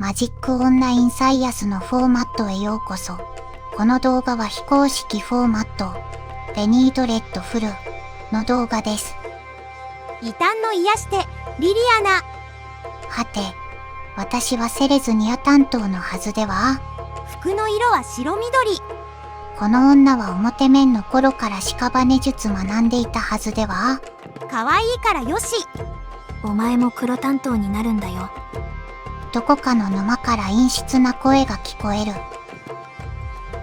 マジックオンラインサイアスのフォーマットへようこそ。この動画は非公式フォーマット、ペニードレッドフルの動画です。異端の癒してリリアナ。はて、私はセレズニア担当のはずでは。服の色は白緑。この女は表面の頃から屍術学んでいたはずでは。可愛いからよし。お前も黒担当になるんだよ。どこかの沼から陰湿な声が聞こえる。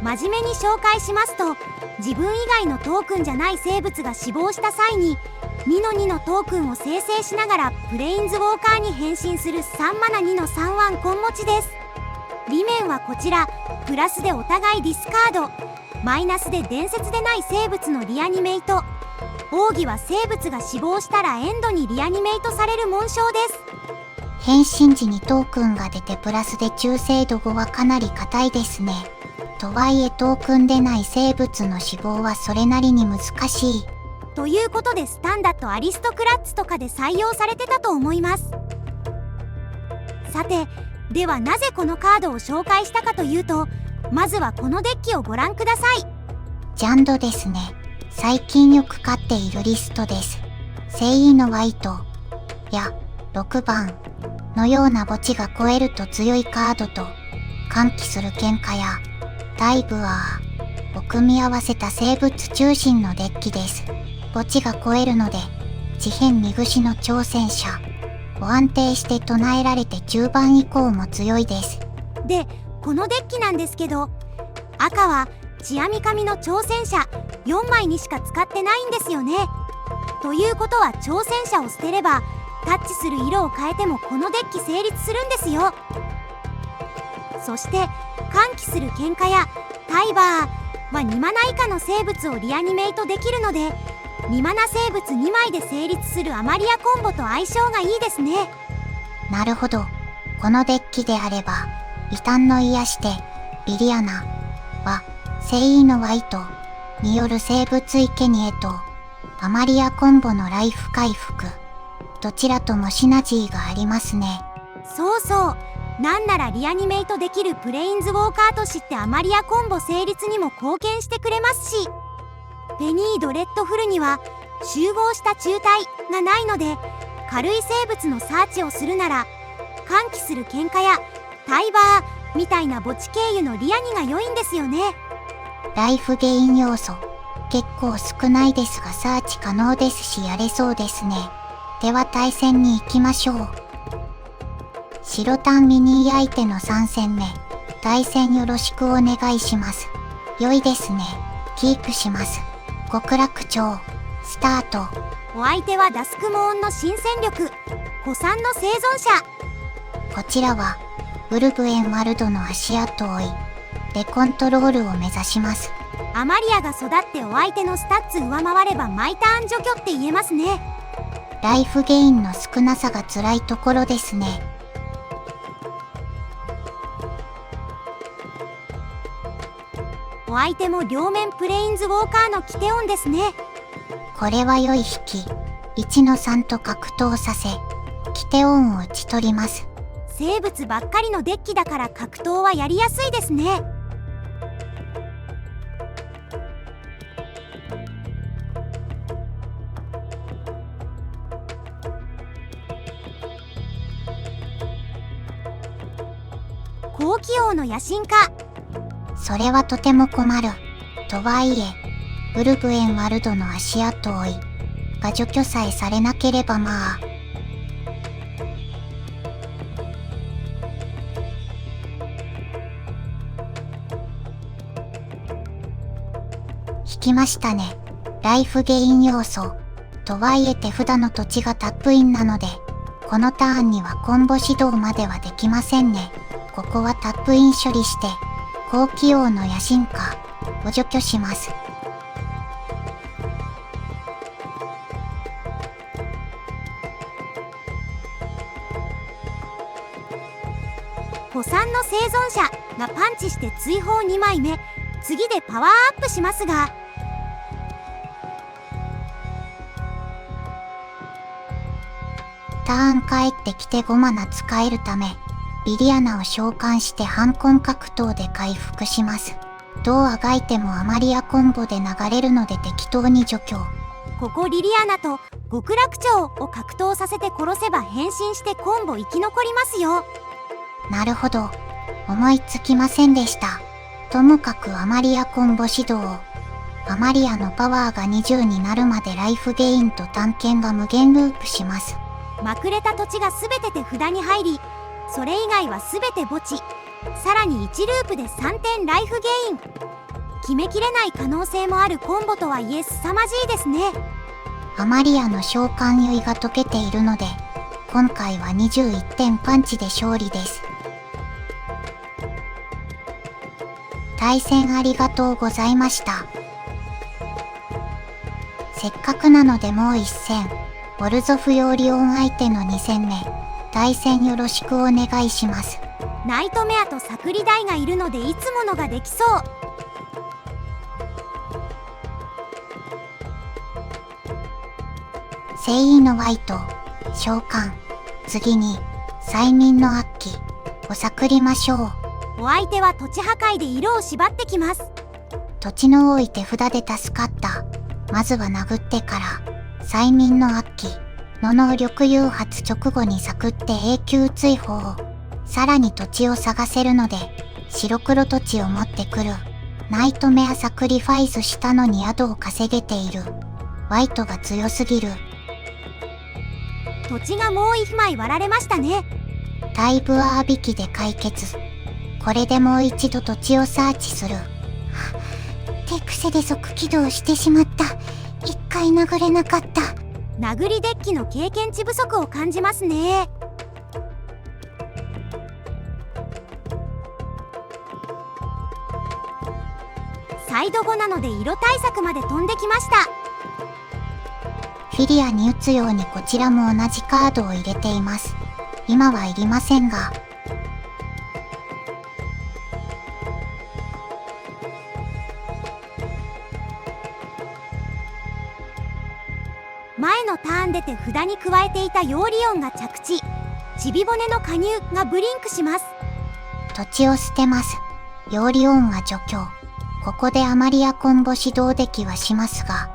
真面目に紹介しますと、自分以外のトークンじゃない生物が死亡した際に2の2のトークンを生成しながらプレインズウォーカーに変身する3マナ2の3ワンコン持ちです。理念はこちら。プラスでお互いディスカード、マイナスで伝説でない生物のリアニメイト。奥義は生物が死亡したらエンドにリアニメイトされる紋章です。変身時にトークンが出てプラスで中精度5はかなり硬いですね。とはいえトークンでない生物の死亡はそれなりに難しい。ということでスタンダとアリストクラッツとかで採用されてたと思います。さて、ではなぜこのカードを紹介したかというと、まずはこのデッキをご覧ください。ジャンドですね。最近よく買っているリストです。聖意のワイトや6番のような墓地が超えると強いカードと歓喜する喧嘩やダイブアーを組み合わせた生物中心のデッキです。墓地が超えるので地変見串の挑戦者を安定して唱えられて中盤以降も強いです。で、このデッキなんですけど、赤は血網神の挑戦者4枚にしか使ってないんですよね。ということは挑戦者を捨てればタッチする色を変えてもこのデッキ成立するんですよ。そして歓喜する喧嘩やタイバーは2マナ以下の生物をリアニメイトできるので、2マナ生物2枚で成立するアマリアコンボと相性がいいですね。なるほど。このデッキであれば異端の癒してリリアナは聖意のワイトによる生物生贄とアマリアコンボのライフ回復、どちらともシナジーがありますね。そうそう。なんならリアニメイトできるプレインズウォーカーとしてアマリアコンボ成立にも貢献してくれますし、ペニードレッドフルには集合した中隊がないので、軽い生物のサーチをするなら歓喜する喧嘩やタイバーみたいな墓地経由のリアニが良いんですよね。ライフゲイン要素結構少ないですがサーチ可能ですしやれそうですね。では対戦に行きましょう。白タンミニー相手の3戦目、対戦よろしくお願いします。良いですね。キープします。極楽鳥スタート。お相手はダスクモーンの新戦力古参の生存者。こちらはウルブエンワルドの足跡を追いデコントロールを目指します。アマリアが育ってお相手のスタッツ上回れば毎ターン除去って言えますね。ライフゲインの少なさが辛いところですね。お相手も両面プレインズウォーカーのキテオンですね。これは良い引き。1の3と格闘させキテオンを打ち取ります。生物ばっかりのデッキだから格闘はやりやすいですね。高気王の野心家。それはとても困る。とはいえウルブエンワルドの足跡を追いが除去さえされなければまあ。引きましたね。ライフゲイン要素。とはいえ手札の土地がタップインなのでこのターンにはコンボ指導まではできませんね。ここはタップイン処理して高気王の野心家を除去します。古参の生存者がパンチして追放2枚目、次でパワーアップしますが、ターン返ってきて5マナ使えるためビリアナを召喚して反魂格闘で回復します。どうあがいてもアマリアコンボで流れるので適当に除去。ここリリアナと極楽鳥を格闘させて殺せば変身してコンボ生き残りますよ。なるほど。思いつきませんでした。ともかくアマリアコンボ指導を。アマリアのパワーが20になるまでライフゲインと探検が無限ループします。まくれた土地が全て手札に入り、それ以外は全て墓地。さらに1ループで3点ライフゲイン。決めきれない可能性もあるコンボとはいえ凄まじいですね。アマリアの召喚結が解けているので、今回は21点パンチで勝利です。対戦ありがとうございました。せっかくなのでもう一戦、オルゾフ用リオン相手の2戦目、対戦よろしくお願いします。ナイトメアとサクリダイがいるのでいつものができそう。聖意のワイト、召喚。次に、催眠の悪鬼、を探りましょう。お相手は土地破壊で色を縛ってきます。土地の多い手札で助かった。まずは殴ってから、催眠の悪鬼の能力誘発直後にサクって永久追放。さらに土地を探せるので、白黒土地を持ってくる。ナイトメアサクリファイスしたのに宿を稼げている。ワイトが強すぎる。土地がもう1枚割られましたね。タイブアー引きで解決。これでもう一度土地をサーチする。手癖で即起動してしまった。一回殴れなかった。殴りデッキの経験値不足を感じますね。サイド5なので色対策まで飛んできました。フィリアに打つようにこちらも同じカードを入れています。今はいりませんが。前のターンで手札に加えていたヨーリオンが着地。ちび骨の加入がブリンクします。土地を捨てます。ヨーリオンは除去。ここでアマリアコンボ指導できはしますが、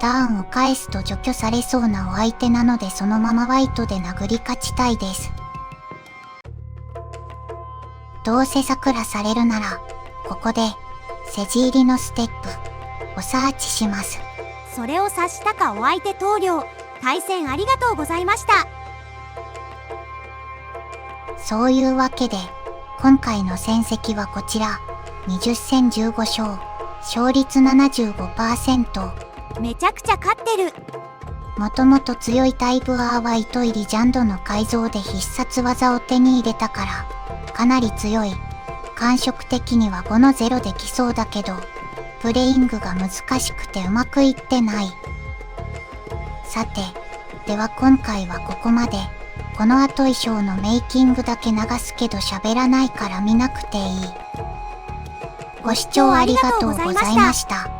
ターンを返すと除去されそうなお相手なのでそのままワイトで殴り勝ちたいです。どうせ桜されるなら、ここで、セジ入りのステップをサーチします。それを察したかお相手投了。対戦ありがとうございました。そういうわけで、今回の戦績はこちら、20戦15勝、勝率 75%。めちゃくちゃ勝ってる。もともと強いタイプアーワイト入りジャンドの改造で必殺技を手に入れたから、かなり強い。感触的には5の0できそうだけど、プレイングが難しくてうまくいってない。さて、では今回はここまで。この後衣装のメイキングだけ流すけど喋らないから見なくていい。ご視聴ありがとうございました。